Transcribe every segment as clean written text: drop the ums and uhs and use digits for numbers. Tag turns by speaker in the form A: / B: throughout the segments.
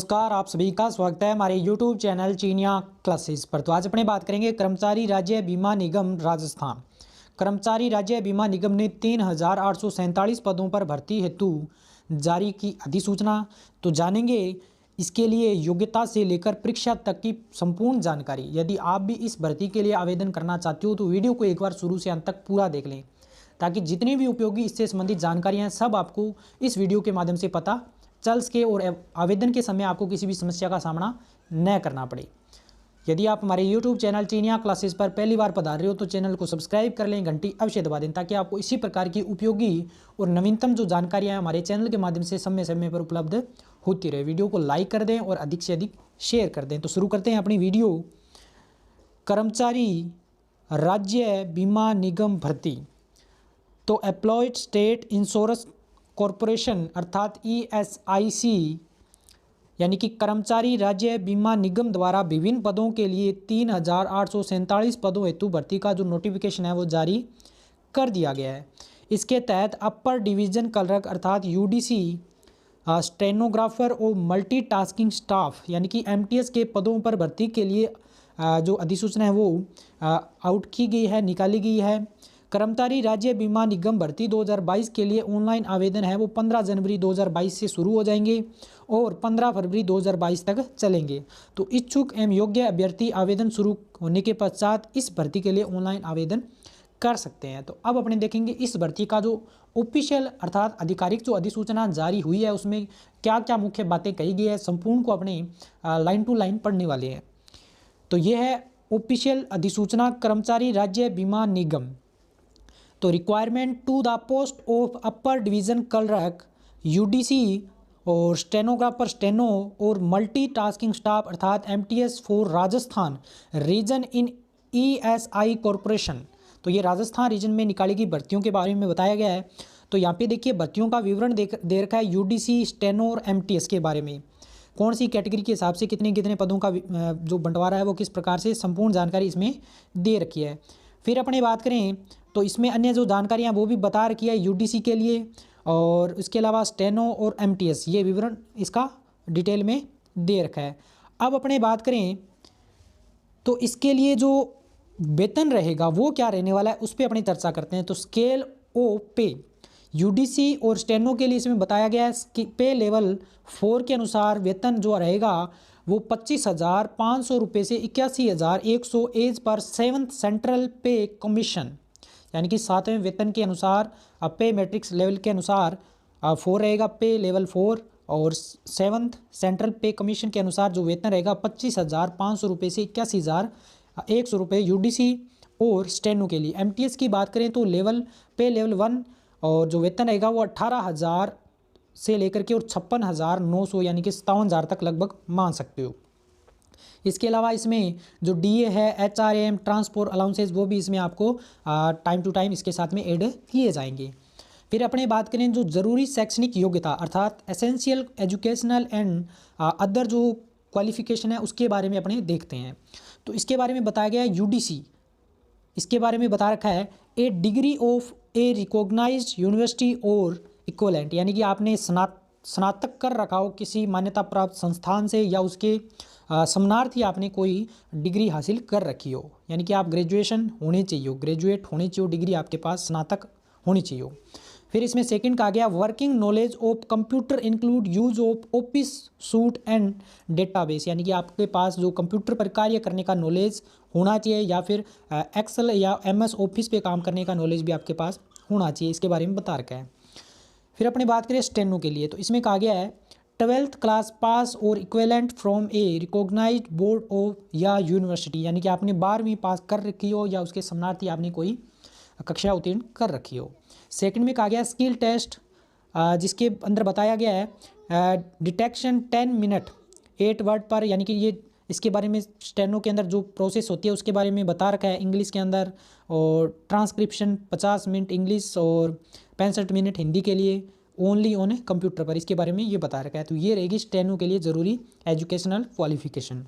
A: नमस्कार, आप सभी का स्वागत है हमारे YouTube चैनल चीनिया क्लासेस पर। तो आज अपने बात करेंगे कर्मचारी राज्य बीमा निगम राजस्थान। कर्मचारी राज्य बीमा निगम ने 3,847 पदों पर भर्ती हेतु जारी की अधिसूचना। तो जानेंगे इसके लिए योग्यता से लेकर परीक्षा तक की संपूर्ण जानकारी। यदि आप भी इस भर्ती के लिए आवेदन करना चाहते हो तो वीडियो को एक बार शुरू से अंत तक पूरा देख लें, ताकि जितनी भी उपयोगी इससे संबंधित जानकारियाँ हैं सब आपको इस वीडियो के माध्यम से पता चल सके और आवेदन के समय आपको किसी भी समस्या का सामना न करना पड़े। यदि आप हमारे YouTube चैनल चीनिया क्लासेस पर पहली बार पधार रहे हो तो चैनल को सब्सक्राइब कर लें, घंटी अवश्य दबा दें, ताकि आपको इसी प्रकार की उपयोगी और नवीनतम जो जानकारियाँ हैं हमारे चैनल के माध्यम से समय समय पर उपलब्ध होती रहे। वीडियो को लाइक कर दें और अधिक से अधिक शेयर कर दें। तो शुरू करते हैं अपनी वीडियो। कर्मचारी राज्य बीमा निगम भर्ती। तो एम्प्लॉयड स्टेट इंश्योरेंस कॉरपोरेशन अर्थात ESIC यानी कि कर्मचारी राज्य बीमा निगम द्वारा विभिन्न पदों के लिए 3,847 पदों हेतु भर्ती का जो नोटिफिकेशन है वो जारी कर दिया गया है। इसके तहत अपर डिवीजन क्लर्क अर्थात UDC, स्टेनोग्राफर और मल्टीटास्किंग स्टाफ यानी कि MTS के पदों पर भर्ती के लिए जो अधिसूचना है वो आउट की गई है, निकाली गई है। कर्मचारी राज्य बीमा निगम भर्ती 2022 के लिए ऑनलाइन आवेदन है वो 15 जनवरी 2022 से शुरू हो जाएंगे और 15 फरवरी 2022 तक चलेंगे। तो इच्छुक एवं योग्य अभ्यर्थी आवेदन शुरू होने के पश्चात इस भर्ती के लिए ऑनलाइन आवेदन कर सकते हैं। तो अब अपने देखेंगे इस भर्ती का जो ऑफिशियल अर्थात आधिकारिक जो अधिसूचना जारी हुई है उसमें क्या क्या मुख्य बातें कही गई है, संपूर्ण को अपने लाइन टू लाइन पढ़ने वाले हैं। तो ये है ऑफिशियल अधिसूचना कर्मचारी राज्य बीमा निगम। तो requirement to the post of upper division clerk UDC और स्टेनोग्राफर स्टेनो और मल्टीटास्किंग स्टाफ अर्थात MTS for Rajasthan region in ESI corporation. तो ये राजस्थान रीजन में निकाली गई भर्तियों के बारे में बताया गया है। तो यहाँ पे देखिए भर्तियों का विवरण दे रखा है UDC, स्टेनो और MTS के बारे में, कौन सी कैटेगरी के हिसाब से कितने कितने पदों का जो बंटवारा है वो किस प्रकार से, संपूर्ण जानकारी इसमें दे रखी है। फिर अपने बात करें तो इसमें अन्य जो जानकारियाँ वो भी बता रखी है UDC के लिए, और इसके अलावा स्टेनो और MTS ये विवरण इसका डिटेल में दे रखा है। अब अपने बात करें तो इसके लिए जो वेतन रहेगा वो क्या रहने वाला है उस पर अपनी चर्चा करते हैं। तो स्केल ऑफ पे UDC और स्टेनो के लिए इसमें बताया गया है कि पे लेवल 4 के अनुसार वेतन जो रहेगा वो 25,500 रुपये से 81,100 एज पर 7th सेंट्रल पे कमीशन यानी कि 7वें वेतन के अनुसार पे मैट्रिक्स लेवल के अनुसार 4 रहेगा पे लेवल 4, और 7th सेंट्रल पे कमीशन के अनुसार जो वेतन रहेगा 25,500 रुपये से 81,100 रुपये UDC और स्टेनो के लिए। MTS की बात करें तो लेवल 1 और जो वेतन रहेगा वो 18,000 से लेकर के और 56,900 यानी कि 57,000 तक लगभग मान सकते हो। इसके अलावा इसमें जो DA है, HRAM, ट्रांसपोर्ट अलाउंसेस वो भी इसमें आपको टाइम टू टाइम इसके साथ में ऐड किए जाएंगे। फिर अपने बात करें जो ज़रूरी शैक्षणिक योग्यता अर्थात एसेंशियल एजुकेशनल एंड अदर जो क्वालिफिकेशन है उसके बारे में अपने देखते हैं। तो इसके बारे में बताया गया है UDC, इसके बारे में बता रखा है a degree of a recognised university और इक्वलेंट यानी कि आपने स्नातक कर रखा हो किसी मान्यता प्राप्त संस्थान से या उसके समनार्थी आपने कोई डिग्री हासिल कर रखी हो, यानी कि आप ग्रेजुएट होने चाहिए डिग्री आपके पास स्नातक होनी चाहिए। फिर इसमें सेकंड कहा गया working knowledge of computer include use of office suit and database यानी कि आपके पास जो कंप्यूटर पर कार्य करने का नॉलेज होना चाहिए या फिर एक्सेल या MS ऑफिस पे काम करने का नॉलेज भी आपके पास होना चाहिए, इसके बारे में बता रखा है। फिर अपने बात करें स्टेनो के लिए तो इसमें कहा गया है 12th क्लास पास और equivalent from a recognised board of या यूनिवर्सिटी यानी कि आपने 12वीं पास कर रखी हो या उसके समनार्थी आपने कोई कक्षा उत्तीर्ण कर रखी हो। सेकंड में कहा गया स्किल टेस्ट जिसके अंदर बताया गया है डिटेक्शन 10 मिनट 8 वर्ड पर यानी कि ये इसके बारे में स्टेनो के अंदर जो प्रोसेस होती है उसके बारे में बता रखा है इंग्लिश के अंदर, और ट्रांसक्रिप्शन 50 मिनट इंग्लिश और 65 मिनट हिंदी के लिए ओनली ऑन कंप्यूटर पर, इसके बारे में ये बता रखा है। तो ये रहेगी स्टेनो के लिए ज़रूरी एजुकेशनल क्वालिफिकेशन।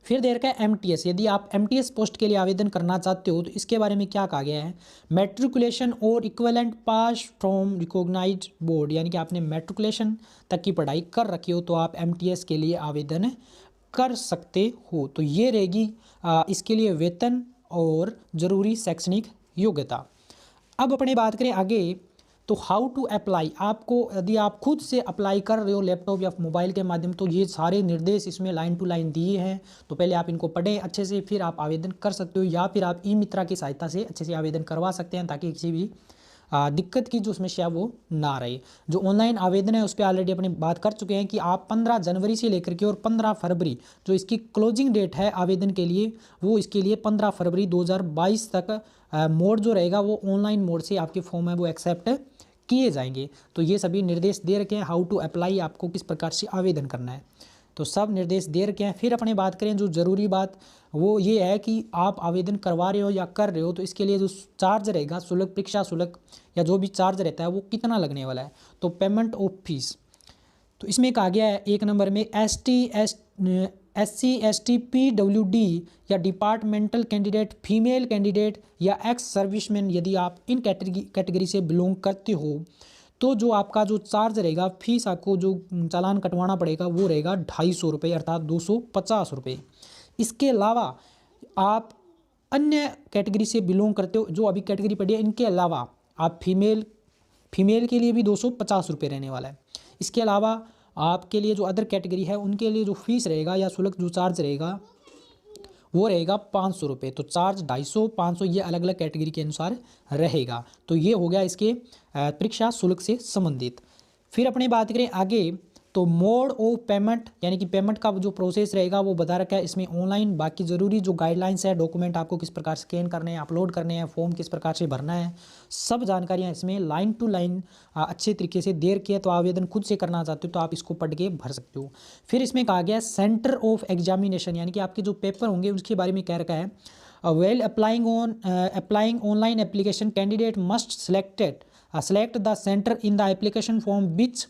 A: फिर दे रखा है MTS। यदि आप MTS पोस्ट के लिए आवेदन करना चाहते हो तो इसके बारे में क्या कहा गया है, मैट्रिकुलेशन और equivalent pass from recognised board, यानी कि आपने मैट्रिकुलेशन तक की पढ़ाई कर रखी हो तो आप MTS के लिए आवेदन कर सकते हो। तो ये रहेगी इसके लिए वेतन और ज़रूरी शैक्षणिक योग्यता। अब अपने बात करें आगे, तो हाउ टू अप्लाई, आपको यदि आप खुद से अप्लाई कर रहे हो लैपटॉप या मोबाइल के माध्यम, तो ये सारे निर्देश इसमें लाइन टू लाइन दिए हैं। तो पहले आप इनको पढ़ें अच्छे से, फिर आप आवेदन कर सकते हो, या फिर आप ई-मित्रा की सहायता से अच्छे से आवेदन करवा सकते हैं ताकि किसी भी दिक्कत की जो समस्या वो ना रहे। जो ऑनलाइन आवेदन है उस पर ऑलरेडी अपनी बात कर चुके हैं कि आप 15 जनवरी से लेकर के और 15 फरवरी जो इसकी क्लोजिंग डेट है आवेदन के लिए, वो इसके लिए 15 फरवरी 2022 तक मोड जो रहेगा वो ऑनलाइन मोड से आपके फॉर्म है वो एक्सेप्ट किए जाएंगे। तो ये सभी निर्देश दे रखे हैं, हाउ टू अप्लाई, आपको किस प्रकार से आवेदन करना है, तो सब निर्देश दे रखे हैं। फिर अपने बात करें जो ज़रूरी बात वो ये है कि आप आवेदन करवा रहे हो या कर रहे हो तो इसके लिए जो चार्ज रहेगा, शुल्क, परीक्षा शुल्क या जो भी चार्ज रहता है वो कितना लगने वाला है। तो पेमेंट ऑफ फीस, तो इसमें कहा गया है 1 नंबर में SC ST PWD या डिपार्टमेंटल कैंडिडेट, फीमेल कैंडिडेट या एक्स सर्विसमैन, यदि आप इन कैटेगरी से बिलोंग करते हो तो जो आपका जो चार्ज रहेगा, फीस आपको जो चालान कटवाना पड़ेगा वो रहेगा 250 रुपये, अर्थात 250 रुपये। इसके अलावा आप अन्य कैटेगरी से बिलोंग करते हो, जो अभी कैटेगरी पड़ी है इनके अलावा आप फीमेल के लिए भी 250 रुपये रहने वाला है। इसके अलावा आपके लिए जो अदर कैटेगरी है उनके लिए जो फीस रहेगा या शुल्क जो चार्ज रहेगा वो रहेगा 500 रुपये। तो चार्ज 250, 500 ये अलग अलग कैटेगरी के अनुसार रहेगा। तो ये हो गया इसके परीक्षा शुल्क से संबंधित। फिर अपनी बात करें आगे, तो मोड ऑफ पेमेंट, यानी कि पेमेंट का जो प्रोसेस रहेगा वो बता रखा है इसमें ऑनलाइन। बाकी ज़रूरी जो गाइडलाइंस है, डॉक्यूमेंट आपको किस प्रकार स्कैन करने हैं, अपलोड करने हैं, फॉर्म किस प्रकार से भरना है, सब जानकारियाँ इसमें लाइन टू लाइन अच्छे तरीके से दे रखी है। तो आवेदन खुद से करना चाहते हो तो आप इसको पढ़ के भर सकते हो। फिर इसमें कहा गया सेंटर ऑफ एग्जामिनेशन, यानी कि आपके जो पेपर होंगे उसके बारे में कह रखा है, well applying online application candidate must select the center in the application form which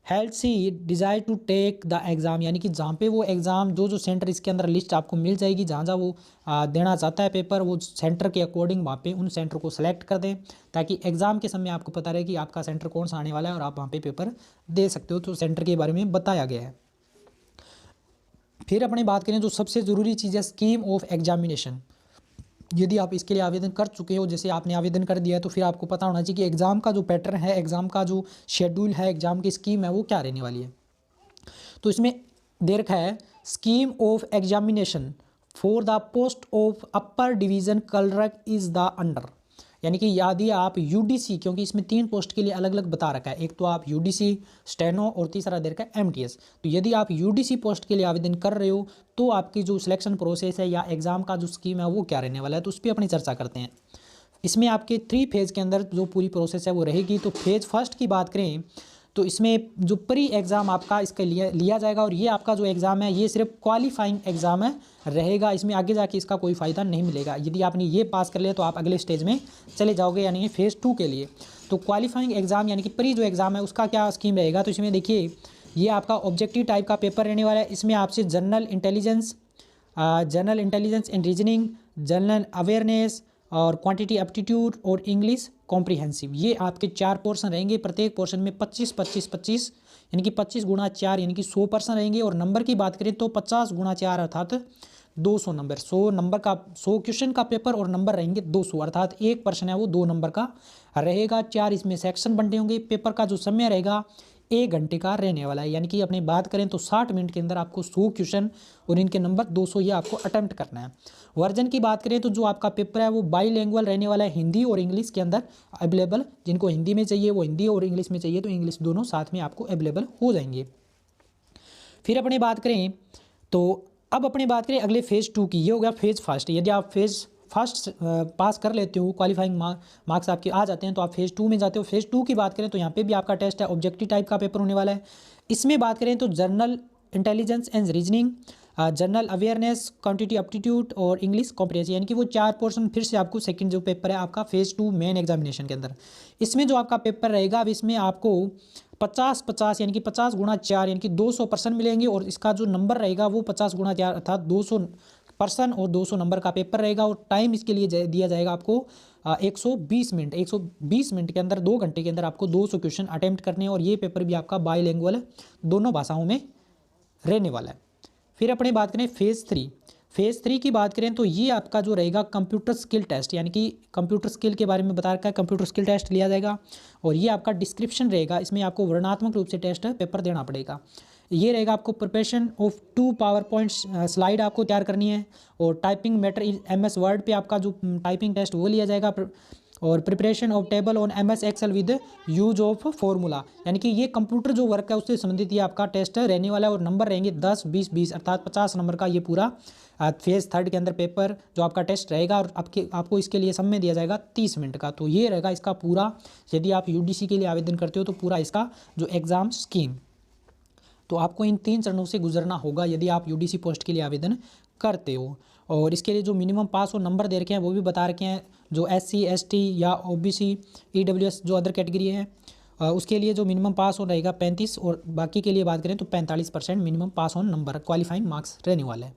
A: health he desire to take the exam, यानी कि जहाँ पे वो एग्ज़ाम जो सेंटर इसके अंदर लिस्ट आपको मिल जाएगी, जहाँ वो देना चाहता है पेपर, वो सेंटर के अकॉर्डिंग वहाँ पे उन सेंटर को सेलेक्ट कर दें ताकि एग्ज़ाम के समय आपको पता रहे कि आपका सेंटर कौन सा आने वाला है और आप वहाँ पे पेपर दे सकते हो। तो सेंटर के बारे में बताया गया है। फिर अपनी बात करें जो सबसे ज़रूरी चीज़ है स्कीम ऑफ एग्जामिनेशन। यदि आप इसके लिए आवेदन कर चुके हो, जैसे आपने आवेदन कर दिया है, तो फिर आपको पता होना चाहिए कि एग्ज़ाम का जो पैटर्न है, एग्ज़ाम का जो शेड्यूल है, एग्ज़ाम की स्कीम है वो क्या रहने वाली है। तो इसमें दे रखा है scheme of examination for the post of upper division clerk is the under, यानी कि यदि आप UDC, क्योंकि इसमें 3 पोस्ट के लिए अलग अलग बता रखा है, एक तो आप UDC स्टेनो और तीसरा दे रखा है MTS। तो यदि आप UDC पोस्ट के लिए आवेदन कर रहे हो तो आपकी जो सिलेक्शन प्रोसेस है या एग्ज़ाम का जो स्कीम है वो क्या रहने वाला है, तो उस पर अपनी चर्चा करते हैं। इसमें आपके 3 फेज़ के अंदर जो पूरी प्रोसेस है वो रहेगी। तो फेज़ फर्स्ट की बात करें तो इसमें जो प्री एग्ज़ाम आपका इसके लिए लिया जाएगा और ये आपका जो एग्ज़ाम है ये सिर्फ क्वालिफाइंग एग्ज़ाम है रहेगा, इसमें आगे जाके इसका कोई फ़ायदा नहीं मिलेगा। यदि आपने ये पास कर लिया तो आप अगले स्टेज में चले जाओगे, यानी कि फेज़ 2 के लिए। तो क्वालिफाइंग एग्ज़ाम यानी कि प्री जो एग्ज़ाम है उसका क्या स्कीम रहेगा, तो इसमें देखिए ये आपका ऑब्जेक्टिव टाइप का पेपर रहने वाला है। इसमें आपसे general intelligence and reasoning, general awareness और क्वांटिटी एप्टीट्यूड और इंग्लिश कॉम्प्रिहेंसिव, ये आपके 4 पोर्शन रहेंगे। प्रत्येक पोर्शन में 25 यानी कि 25 गुणा 4 यानी कि 100 पर्सन रहेंगे। और नंबर की बात करें तो 50 गुणा 4 अर्थात 200 नंबर, 100 नंबर का 100 क्वेश्चन का पेपर और नंबर रहेंगे 200, अर्थात एक पर्सन है वो 2 नंबर का रहेगा। 4 इसमें सेक्शन बंटे होंगे। पेपर का जो समय रहेगा 1 घंटे का रहने वाला है, यानी कि अपनी बात करें तो 60 मिनट के अंदर आपको 100 क्वेश्चन और इनके नंबर 200 ये आपको अटेम्प्ट करना है। वर्जन की बात करें तो जो आपका पेपर है वो बाईलैंग्वेज रहने वाला है, हिंदी और इंग्लिश के अंदर अवेलेबल। जिनको हिंदी में चाहिए वो हिंदी और इंग्लिश में चाहिए तो इंग्लिश दोनों साथ में आपको अवेलेबल हो जाएंगे। फिर अपनी बात करें तो अब अपनी बात करें अगले फेज़ 2 की, ये हो गया फेज़ फर्स्ट। यदि आप फेज़ फर्स्ट पास कर लेते हो, क्वालिफाइंग मार्क्स आपके आ जाते हैं तो आप फेज़ 2 में जाते हो। फेज़ 2 की बात करें तो यहाँ पे भी आपका टेस्ट है, ऑब्जेक्टिव टाइप का पेपर होने वाला है। इसमें बात करें तो general intelligence and reasoning, general awareness, quantity aptitude और इंग्लिश कॉम्प्रिहेंशन, यानी कि वो 4 पोर्शन फिर से आपको सेकंड जो पेपर है आपका फेज़ 2 मेन एग्जामिनेशन के अंदर। इसमें जो आपका पेपर रहेगा अब इसमें आपको 50-50 यानी कि 50 गुणा 4 यानी कि 200 पर्सन मिलेंगे और इसका जो नंबर रहेगा वो 50 गुणा 4 अर्थात 200 पर्सन और 200 नंबर का पेपर रहेगा। और टाइम इसके लिए दिया जाएगा आपको 120 मिनट। 120 मिनट के अंदर 2 घंटे के अंदर आपको 200 क्वेश्चन अटेम्प्ट करने हैं और ये पेपर भी आपका बाईलिंगुअल दोनों भाषाओं में रहने वाला है। फिर अपने बात करें फेज़ 3 की बात करें तो ये आपका जो रहेगा कंप्यूटर स्किल टेस्ट, यानी कि कंप्यूटर स्किल के बारे में बता रखा है, कंप्यूटर स्किल टेस्ट लिया जाएगा और ये आपका डिस्क्रिप्शन रहेगा। इसमें आपको वर्णनात्मक रूप से टेस्ट पेपर देना पड़ेगा। ये रहेगा आपको preparation of 2 power point slide आपको तैयार करनी है और टाइपिंग मैटर MS वर्ड पे आपका जो टाइपिंग टेस्ट वो लिया जाएगा और preparation of table on MS Excel with use of formula, यानी कि ये कंप्यूटर जो वर्क है उससे संबंधित ये आपका टेस्ट रहने वाला है और नंबर रहेंगे 10, 20, 20 अर्थात 50 नंबर का ये पूरा फेज़ 3 के अंदर पेपर जो आपका टेस्ट रहेगा और आपको इसके लिए समय दिया जाएगा 30 मिनट का। तो ये रहेगा इसका पूरा, यदि आप UDC के लिए आवेदन करते हो तो पूरा इसका जो एग्ज़ाम स्कीम, तो आपको इन 3 चरणों से गुजरना होगा यदि आप UDC पोस्ट के लिए आवेदन करते हो। और इसके लिए जो मिनिमम पास और नंबर दे रखे हैं वो भी बता रखे हैं। जो SC ST या OBC EWS जो अदर कैटेगरी है उसके लिए जो मिनिमम पास हो रहेगा 35 और बाकी के लिए बात करें तो 45% minimum pass on number qualifying marks रहने वाले हैं।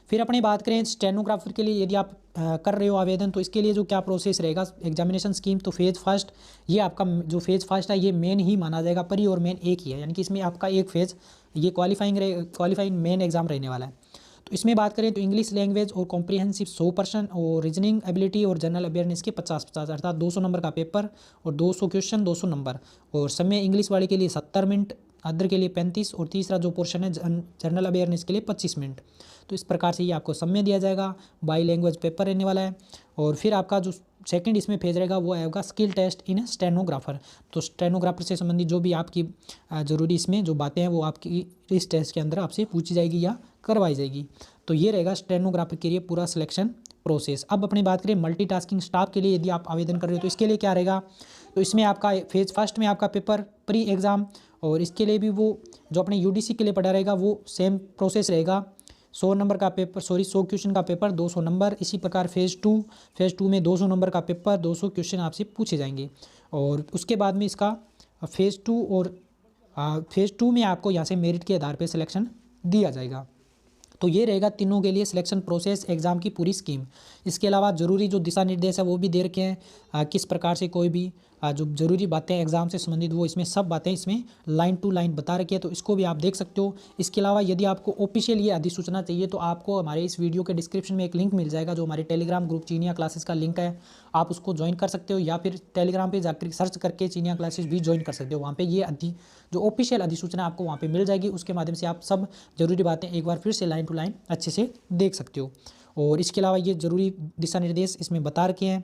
A: फिर अपनी बात करें स्टेनोग्राफर के लिए यदि आप कर रहे हो आवेदन तो इसके लिए जो क्या प्रोसेस रहेगा एग्जामिनेशन स्कीम, तो फेज़ फर्स्ट ये आपका जो फेज़ फर्स्ट है ये मेन ही माना जाएगा, प्री और मेन एक ही है, यानी कि इसमें आपका एक फेज़ ये क्वालिफाइंग मेन एग्जाम रहने वाला है। तो इसमें बात करें तो इंग्लिश लैंग्वेज और कॉम्प्रिहेंसिव 100% और रीजनिंग एबिलिटी और जनरल अवेयरनेस के 50-50 अर्थात 200 नंबर का पेपर और 200 क्वेश्चन 200 नंबर और समय इंग्लिश वाले के लिए 70 मिनट, अदर के लिए 35 और तीसरा जो पोर्शन है जनरल अवेयरनेस के लिए 25 मिनट। तो इस प्रकार से ये आपको समय दिया जाएगा। बाई लैंग्वेज पेपर रहने वाला है और फिर आपका जो सेकंड इसमें फेज रहेगा वो आएगा स्किल टेस्ट इन स्टेनोग्राफर। तो स्टेनोग्राफर से संबंधित जो भी आपकी ज़रूरी इसमें जो बातें हैं वो आपकी इस टेस्ट के अंदर आपसे पूछी जाएगी या करवाई जाएगी। तो ये रहेगा स्टेनोग्राफर के लिए पूरा सिलेक्शन प्रोसेस। अब अपनी बात करें मल्टीटास्किंग स्टाफ के लिए यदि आप आवेदन कर रहे हो तो इसके लिए क्या रहेगा, तो इसमें आपका फेज़ फर्स्ट में आपका पेपर प्री एग्ज़ाम और इसके लिए भी वो जो अपने UDC के लिए पढ़ा रहेगा वो सेम प्रोसेस रहेगा। 100 नंबर का पेपर 100 क्वेश्चन का पेपर 200 नंबर। इसी प्रकार फेज़ टू में 200 नंबर का पेपर 200 क्वेश्चन आपसे पूछे जाएंगे और उसके बाद में इसका फेज़ टू में आपको यहाँ से मेरिट के आधार पर सिलेक्शन दिया जाएगा। तो ये रहेगा तीनों के लिए सिलेक्शन प्रोसेस एग्ज़ाम की पूरी स्कीम। इसके अलावा ज़रूरी जो दिशा निर्देश है वो भी दे रखे हैं, किस प्रकार से कोई भी जो ज़रूरी बातें एग्ज़ाम से संबंधित वो इसमें सब बातें इसमें लाइन टू लाइन बता रखी है, तो इसको भी आप देख सकते हो। इसके अलावा यदि आपको ऑफिशियल ये अधिसूचना चाहिए तो आपको हमारे इस वीडियो के डिस्क्रिप्शन में एक लिंक मिल जाएगा जो हमारे टेलीग्राम ग्रुप चीनिया क्लासेस का लिंक है, आप उसको ज्वाइन कर सकते हो या फिर टेलीग्राम पर जाकर सर्च करके चीनिया क्लासेस भी ज्वाइन कर सकते हो। वहाँ पर ये जो ऑफिशियल अधिसूचना आपको वहाँ पर मिल जाएगी, उसके माध्यम से आप सब ज़रूरी बातें एक बार फिर से लाइन टू लाइन अच्छे से देख सकते हो। और इसके अलावा ये ज़रूरी दिशा निर्देश इसमें बता रखे हैं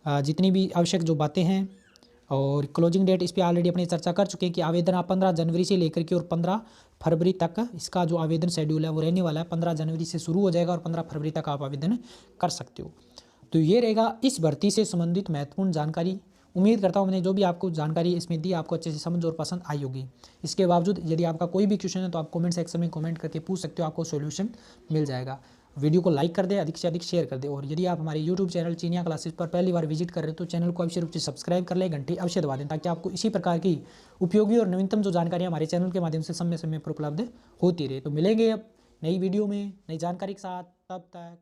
A: जितनी भी आवश्यक जो बातें हैं। और क्लोजिंग डेट इस पर ऑलरेडी अपनी चर्चा कर चुके हैं कि आवेदन आप 15 जनवरी से लेकर के और 15 फरवरी तक इसका जो आवेदन शेड्यूल है वो रहने वाला है। 15 जनवरी से शुरू हो जाएगा और 15 फरवरी तक आप आवेदन कर सकते हो। तो ये रहेगा इस भर्ती से संबंधित महत्वपूर्ण जानकारी। उम्मीद करता हूँ मैंने जो भी आपको जानकारी इसमें दी आपको अच्छे से समझ और पसंद आई होगी। इसके बावजूद यदि आपका कोई भी क्वेश्चन है तो आप कमेंट सेक्शन में कमेंट करके पूछ सकते हो, आपको सॉल्यूशन मिल जाएगा। वीडियो को लाइक कर दे, अधिक से अधिक शेयर कर दे और यदि आप हमारे YouTube चैनल चीनिया क्लासेस पर पहली बार विजिट कर रहे हो तो चैनल को अवश्य रूप से सब्सक्राइब कर ले, घंटी अवश्य दबा दें ताकि आपको इसी प्रकार की उपयोगी और नवीनतम जो जानकारी हमारे चैनल के माध्यम से समय समय पर उपलब्ध होती रहे। तो मिलेंगे अब नई वीडियो में नई जानकारी के साथ, तब तक